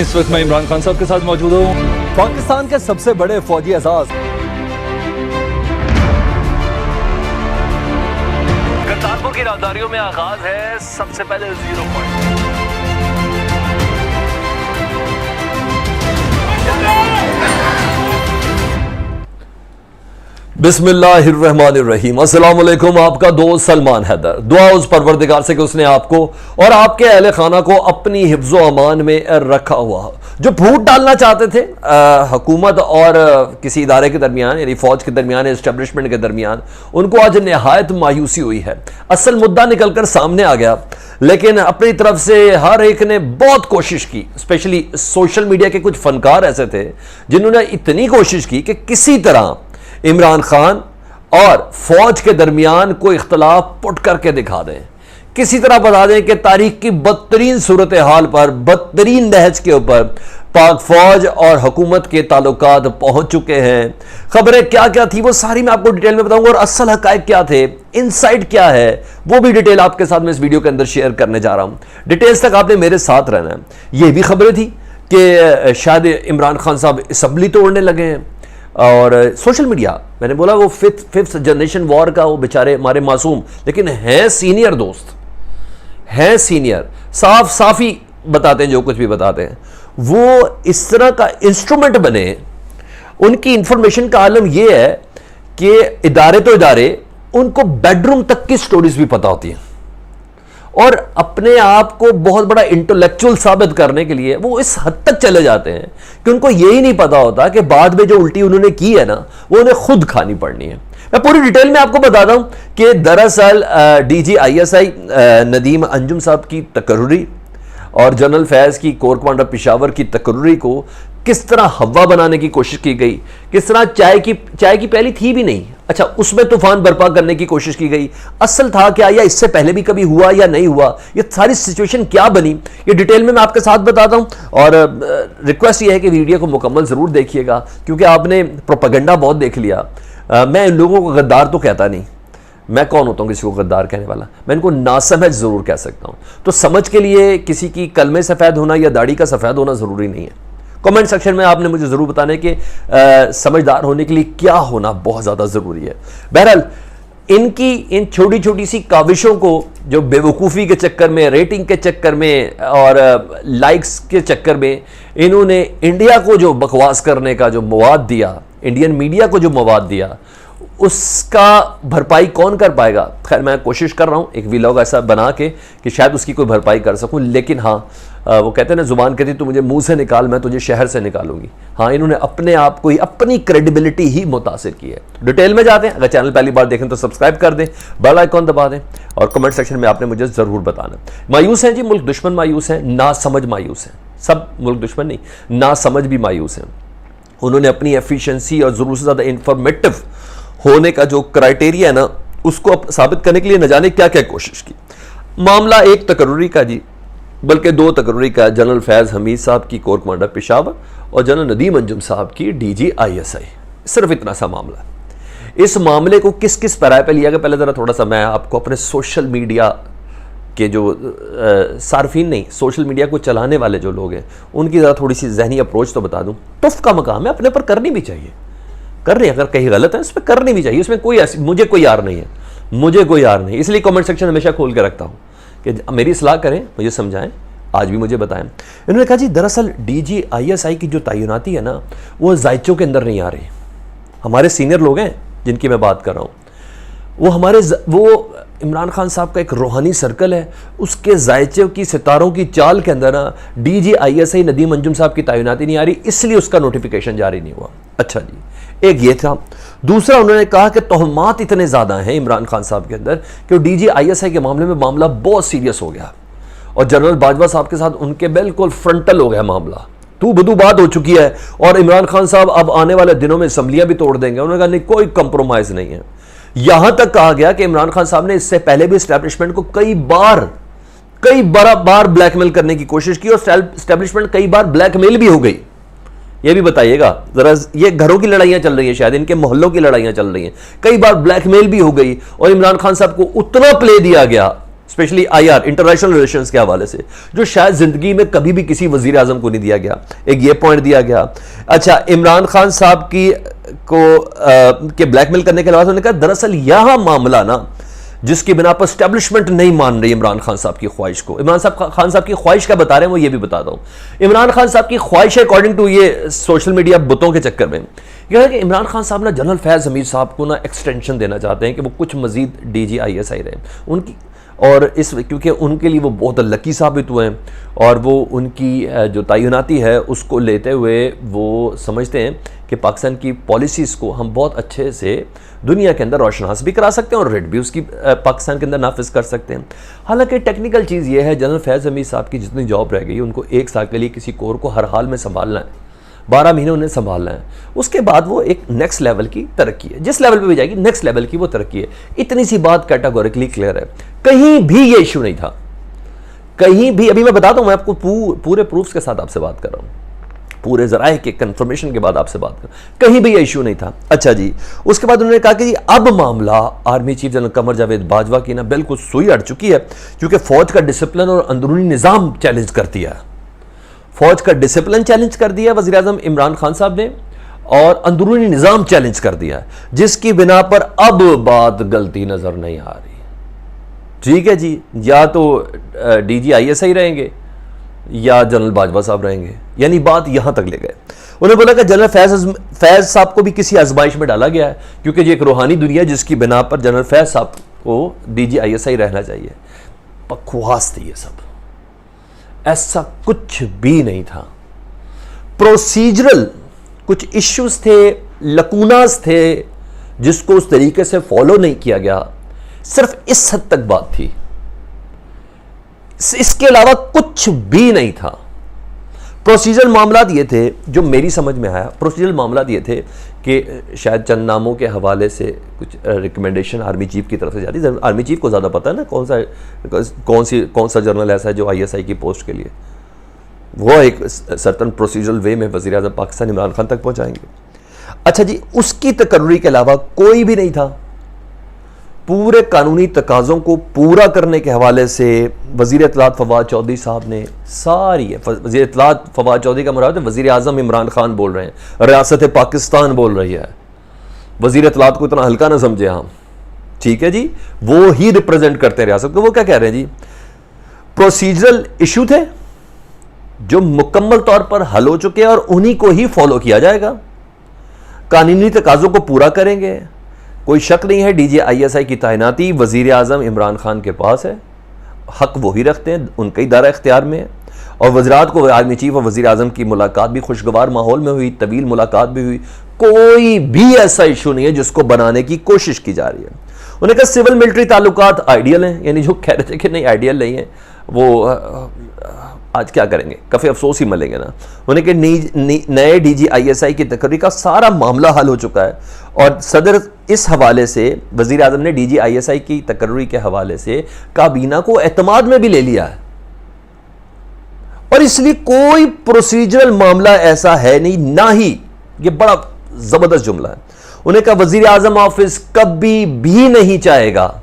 इस वक्त मैं इमरान खान साहब के साथ मौजूद हूँ। पाकिस्तान के सबसे बड़े फौजी एजाज करतारपुर की राहदारियों में आगाज है सबसे पहले 0 पॉइंट। बिस्मिल्लाहिर्रहमानिर्रहीम। अस्सलाम वालेकुम। आपका दोस्त सलमान हैदर। दुआ उस परवरदिगार से कि उसने आपको और आपके अहले खाना को अपनी हिफ्ज़ो अमान में रखा हुआ। जो फूट डालना चाहते थे हुकूमत और किसी इदारे के दरमियान, यानी फौज के दरमियान, एस्टेब्लिशमेंट के दरमियान, उनको आज नहायत मायूसी हुई है। असल मुद्दा निकलकर सामने आ गया, लेकिन अपनी तरफ से हर एक ने बहुत कोशिश की। स्पेशली सोशल मीडिया के कुछ फनकार ऐसे थे जिन्होंने इतनी कोशिश की कि किसी तरह इमरान खान और फौज के दरमियान कोई इख्तलाफ पुट करके दिखा दें, किसी तरह बता दें कि तारीख की बदतरीन सूरत हाल पर, बदतरीन नहज के ऊपर पाक फौज और हुकूमत के ताल्लुकात पहुंच चुके हैं। खबरें क्या क्या थी वो सारी मैं आपको डिटेल में बताऊंगा, और असल हकायक क्या थे, इनसाइड क्या है, वो भी डिटेल आपके साथ मैं इस वीडियो के अंदर शेयर करने जा रहा हूं। डिटेल्स तक आपने मेरे साथ रहना है। ये भी खबरें थी कि शायद इमरान खान साहब असम्बली तोड़ने लगे हैं, और सोशल मीडिया, मैंने बोला वो फिफ्थ जनरेशन वॉर का वो बेचारे हमारे मासूम, लेकिन हैं सीनियर दोस्त, हैं सीनियर, साफ साफी बताते हैं, जो कुछ भी बताते हैं वो इस तरह का इंस्ट्रूमेंट बने। उनकी इंफॉर्मेशन का आलम यह है कि इदारे तो इदारे, उनको बेडरूम तक की स्टोरीज भी पता होती हैं, और अपने आप को बहुत बड़ा इंटेलेक्चुअल साबित करने के लिए वो इस हद तक चले जाते हैं कि उनको यही नहीं पता होता कि बाद में जो उल्टी उन्होंने की है ना, वो उन्हें खुद खानी पड़नी है। मैं पूरी डिटेल में आपको बताता हूं कि दरअसल डीजी आईएसआई नदीम अंजुम साहब की तकर्री और जनरल फैज की कोर कमांडर पेशावर की तकर्री को किस तरह हवा बनाने की कोशिश की गई, किस तरह चाय की पहली थी भी नहीं, अच्छा उसमें तूफान बर्पा करने की कोशिश की गई। असल था क्या, या इससे पहले भी कभी हुआ या नहीं हुआ, ये सारी सिचुएशन क्या बनी, ये डिटेल में मैं आपके साथ बताता हूं। और रिक्वेस्ट ये है कि वीडियो को मुकम्मल जरूर देखिएगा, क्योंकि आपने प्रोपेगेंडा बहुत देख लिया। मैं इन लोगों को गद्दार तो कहता नहीं, मैं कौन होता हूं किसी को गद्दार कहने वाला, मैं इनको नासमझ जरूर कह सकता हूं। तो समझ के लिए किसी की कलमे सफेद होना या दाढ़ी का सफेद होना जरूरी नहीं है। कमेंट सेक्शन में आपने मुझे जरूर बताना है कि समझदार होने के लिए क्या होना बहुत ज्यादा जरूरी है। बहरहाल इनकी इन छोटी छोटी सी काविशों को, जो बेवकूफ़ी के चक्कर में, रेटिंग के चक्कर में और लाइक्स के चक्कर में इन्होंने इंडिया को जो बकवास करने का जो मवाद दिया, इंडियन मीडिया को जो मवाद दिया, उसका भरपाई कौन कर पाएगा। खैर मैं कोशिश कर रहा हूँ एक व्लॉग ऐसा बना के कि शायद उसकी कोई भरपाई कर सकूँ, लेकिन हाँ वो कहते हैं ना, जुबान कहती तू मुझे मुंह से निकाल, मैं तुझे शहर से निकालूंगी। हाँ, इन्होंने अपने आप को ही, अपनी क्रेडिबिलिटी ही मुतासिर की है। डिटेल में जाते हैं। अगर चैनल पहली बार देखें तो सब्सक्राइब कर दें, बेल आइकॉन दबा दें, और कमेंट सेक्शन में आपने मुझे जरूर बताना। मायूस हैं जी, मुल्क दुश्मन मायूस हैं, ना समझ मायूस हैं। सब मुल्क दुश्मन नहीं, ना समझ भी मायूस हैं। उन्होंने अपनी एफिशिएंसी और जरूरत से ज़्यादा इंफॉर्मेटिव होने का जो क्राइटेरिया है ना, उसको साबित करने के लिए न जाने क्या क्या कोशिश की। मामला एक तकर्री का जी, बल्कि दो तकर्री का, जनरल फैज हमीद साहब की कोर कमांडर पेशावर और जनरल नदीम अंजुम साहब की डीजी आईएसआई। सिर्फ इतना सा मामला है। इस मामले को किस किस पैराए पे लिया गया, पहले ज़रा थोड़ा सा मैं आपको अपने सोशल मीडिया के जो सार्फिन नहीं, सोशल मीडिया को चलाने वाले जो लोग हैं, उनकी ज़रा थोड़ी सी जहनी अप्रोच तो बता दूँ। टफ का मकाम है, अपने पर करनी भी चाहिए, करनी, अगर कहीं गलत है उस पर करनी भी चाहिए, उसमें कोई ऐसी, मुझे कोई यार नहीं है, मुझे कोई यार नहीं। इसलिए कमेंट सेक्शन हमेशा खोल के रखता हूँ कि मेरी सलाह करें, मुझे समझाएं, आज भी मुझे बताएं। इन्होंने कहा जी दरअसल डीजी आईएसआई की जो तैनाती है ना, वो जायचों के अंदर नहीं आ रही। हमारे सीनियर लोग हैं जिनकी मैं बात कर रहा हूँ, वो इमरान खान साहब का एक रूहानी सर्कल है, उसके जायचों की, सितारों की चाल के अंदर ना डीजी आईएसआई नदीम अंजुम साहब की तैनाती नहीं आ रही, इसलिए उसका नोटिफिकेशन जारी नहीं हुआ। अच्छा जी, एक ये था। दूसरा, उन्होंने कहा कि तोहमात इतने ज्यादा हैं इमरान खान साहब के अंदर कि डीजी आईएसआई के मामले में मामला बहुत सीरियस हो गया, और जनरल बाजवा साहब के साथ उनके बिल्कुल फ्रंटल हो गया मामला, तू बदू बात हो चुकी है, और इमरान खान साहब अब आने वाले दिनों में असम्बलियां भी तोड़ देंगे। उन्होंने कहा नहीं, कोई कंप्रोमाइज नहीं है। यहां तक कहा गया कि इमरान खान साहब ने इससे पहले भी एस्टैब्लिशमेंट को कई बार ब्लैकमेल करने की कोशिश की, और एस्टैब्लिशमेंट कई बार ब्लैकमेल भी हो गई। ये भी बताइएगा जरा, ये घरों की लड़ाइयां चल रही हैं, शायद इनके मोहल्लों की लड़ाइयां चल रही हैं, कई बार ब्लैकमेल भी हो गई, और इमरान खान साहब को उतना प्ले दिया गया स्पेशली IR, इंटरनेशनल रिलेशंस के हवाले से, जो शायद जिंदगी में कभी भी किसी वजीर आजम को नहीं दिया गया। एक ये पॉइंट दिया गया। अच्छा, इमरान खान साहब के ब्लैकमेल करने के अलावा उन्होंने कहा दरअसल यह मामला ना जिसकी बिना पर स्टैब्लिशमेंट नहीं मान रही इमरान खान साहब की ख्वाहिश को। इमरान खान साहब की ख्वाहिश क्या बता रहे हैं वो ये भी बताता हूं। इमरान खान साहब की ख्वाहिश है अकॉर्डिंग टू ये सोशल मीडिया बुतों के चक्कर में यह है कि इमरान खान साहब ना जनरल फैज हमीद साहब को ना एक्सटेंशन देना चाहते हैं कि वो कुछ मजीद DG ISI रहे उनकी, और इस क्योंकि उनके लिए वो बहुत लकी साबित हुए हैं और वो उनकी जो तैनाती है उसको लेते हुए वो समझते हैं कि पाकिस्तान की पॉलिसीज़ को हम बहुत अच्छे से दुनिया के अंदर रोशनास भी करा सकते हैं और रेड भी उसकी पाकिस्तान के अंदर नाफिज कर सकते हैं। हालांकि टेक्निकल चीज़ ये है, जनरल फैज़ हमीद साहब की जितनी जॉब रह गई उनको 1 साल के लिए किसी कोर को हर हाल में संभालना है, 12 महीने उन्हें संभालना है। उसके बाद वो एक नेक्स्ट लेवल की तरक्की है, जिस लेवल पे भी जाएगी नेक्स्ट लेवल की वो तरक्की है। इतनी सी बात कैटेगोरिकली क्लियर है, कहीं भी ये इशू नहीं था, कहीं भी। अभी मैं बताता हूं, मैं आपको पूरे प्रूफ्स के साथ आपसे बात कर रहा हूं, पूरे जराए के कंफर्मेशन के बाद आपसे बात कर, कहीं भी ये इशू नहीं था। अच्छा जी, उसके बाद उन्होंने कहा कि अब मामला army chief general Qamar Javed Bajwa की ना बिल्कुल सुई अड़ चुकी है, क्योंकि फौज का डिसिप्लिन और अंदरूनी निज़ाम चैलेंज कर दिया है। फौज का डिसिप्लिन चैलेंज कर दिया वज़ीर आज़म इमरान खान साहब ने और अंदरूनी निज़ाम चैलेंज कर दिया, जिसकी बिना पर अब बात गलती नजर नहीं आ रही। ठीक है जी, या तो DG ISI रहेंगे या जनरल बाजवा साहब रहेंगे, यानी बात यहां तक ले गए। उन्होंने बोला कि जनरल फैज साहब को भी किसी आजमाइश में डाला गया है, क्योंकि ये एक रूहानी दुनिया है जिसकी बिना पर जनरल फैज साहब को DG ISI रहना चाहिए। बकवास थी ये सब, ऐसा कुछ भी नहीं था। प्रोसीजरल कुछ इश्यूज थे, लकूनास थे, जिसको उस तरीके से फॉलो नहीं किया गया, सिर्फ इस हद तक बात थी, इसके अलावा कुछ भी नहीं था। प्रोसीजरल मामला ये थे जो मेरी समझ में आया, प्रोसीजरल मामला ये थे कि शायद चंद नामों के हवाले से कुछ रिकमेंडेशन आर्मी चीफ की तरफ से जाती है। आर्मी चीफ को ज़्यादा पता है ना कौन सा जर्नल ऐसा है जो ISI की पोस्ट के लिए वो एक सर्टन प्रोसीजरल वे में वज़ीर आज़म पाकिस्तान इमरान खान तक पहुँचाएंगे। अच्छा जी, उसकी तकर्री के अलावा कोई भी नहीं था। पूरे कानूनी तकाज़ों को पूरा करने के हवाले से वज़ीर इत्तलात फवाद चौधरी साहब ने सारी है, वज़ीर इत्तलात फवाद चौधरी का मुराद है वज़ीर आज़म इमरान खान बोल रहे हैं, रियासत पाकिस्तान बोल रही है, वज़ीर इत्तलात को इतना हल्का ना समझे हम, ठीक है जी, वो ही रिप्रेजेंट करते हैं रियासत को। वो क्या कह रहे हैं जी, प्रोसीजरल इशू थे जो मुकम्मल तौर पर हल हो चुके हैं और उन्हीं को ही फॉलो किया जाएगा, कानूनी तकाज़ों को पूरा करेंगे। कोई शक नहीं है DG ISI की तैनाती वज़ीर आज़म इमरान खान के पास है, हक वही रखते हैं, उनके ही दायरा इख्तियार में है। और वज़रात को आर्मी चीफ और वज़ीर आज़म की मुलाकात भी खुशगवार माहौल में हुई, तवील मुलाकात भी हुई, कोई भी ऐसा इशू नहीं है जिसको बनाने की कोशिश की जा रही है। उन्हें कहा सिविल मिलिट्री ताल्लुकात आइडियल हैं, यानी जो कह रहे थे कि नहीं आइडियल नहीं है वो आज क्या करेंगे, काफ़ी अफसोस ही मिलेंगे ना। उन्हें कि नए DG ISI की तकर्री का सारा मामला हल हो चुका है और सदर इस हवाले से वज़ीर आज़म ने DG ISI की तकर्री के हवाले से काबीना को एतमाद में भी ले लिया है और इसलिए कोई प्रोसीजरल मामला ऐसा है नहीं, ना ही ये बड़ा ज़बरदस्त जुमला है। उन्हें कहा वज़ीर आज़म ऑफिस कभी भी नहीं चाहेगा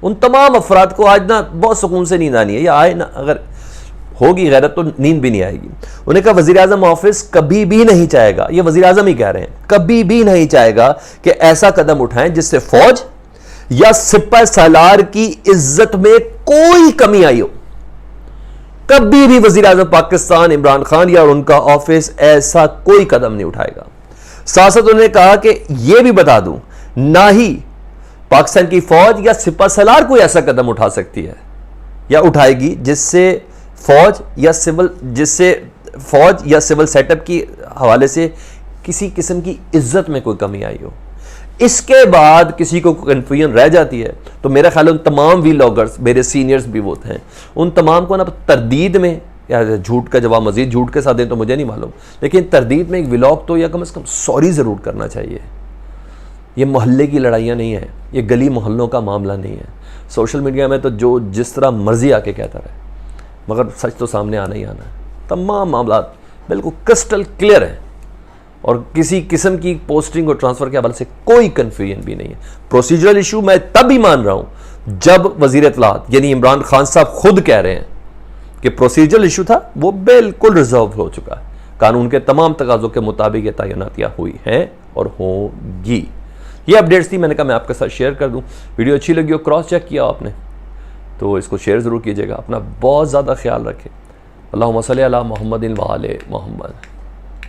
उन तमाम अफराद को, आज ना बहुत सुकून से नींद आनी है, या आए ना, अगर होगी गैरत तो नींद भी नहीं आएगी। उन्हें कहा वज़ीर आज़म ऑफिस कभी भी नहीं चाहेगा, ये वज़ीर आज़म ही कह रहे हैं, कभी भी नहीं चाहेगा कि ऐसा कदम उठाएं जिससे फौज या सिपह सालार की इज्जत में कोई कमी आई हो। कभी भी वज़ीर आज़म पाकिस्तान इमरान खान या उनका ऑफिस ऐसा कोई कदम नहीं उठाएगा। साथ साथ उन्होंने कहा कि यह भी बता दूं, ना ही पाकिस्तान की फौज या सिपह सालार कोई ऐसा कदम उठा सकती है या उठाएगी जिससे फौज या सिविल सेटअप की हवाले से किसी किस्म की इज्जत में कोई कमी आई हो। इसके बाद किसी को कन्फ्यूजन रह जाती है तो मेरा ख्याल उन तमाम व्लॉगर्स, मेरे सीनियर्स भी वो हैं, उन तमाम को ना तरदीद में, या झूठ का जवाब मजीद झूठ के साथ दें तो मुझे नहीं मालूम, लेकिन तरदीद में एक व्लॉग तो या कम से कम सॉरी ज़रूर करना चाहिए। ये मोहल्ले की लड़ाइयाँ नहीं है, ये गली मोहल्लों का मामला नहीं है। सोशल मीडिया में तो जो जिस तरह मर्जी आके कहता रहे, मगर सच तो सामने आना ही आना है। तमाम मामला बिल्कुल क्रिस्टल क्लियर है और किसी किस्म की पोस्टिंग और ट्रांसफ़र के हवाले से कोई कन्फ्यूजन भी नहीं है। प्रोसीजरल इशू मैं तब भी मान रहा हूँ जब वजीर इत्तलात यानी इमरान खान साहब खुद कह रहे हैं कि प्रोसीजरल इशू था, वो बिल्कुल रिजर्व हो चुका है, कानून के तमाम तकाजों के मुताबिक ये तैनातियां हुई हैं और होंगी। ये अपडेट्स थी, मैंने कहा मैं आपके साथ शेयर कर दूं। वीडियो अच्छी लगी हो, क्रॉस चेक किया आपने तो इसको शेयर ज़रूर कीजिएगा। अपना बहुत ज़्यादा ख्याल रखें। अल्लाहुम्मा सल्ली अला मुहम्मदिन व आले मुहम्मद।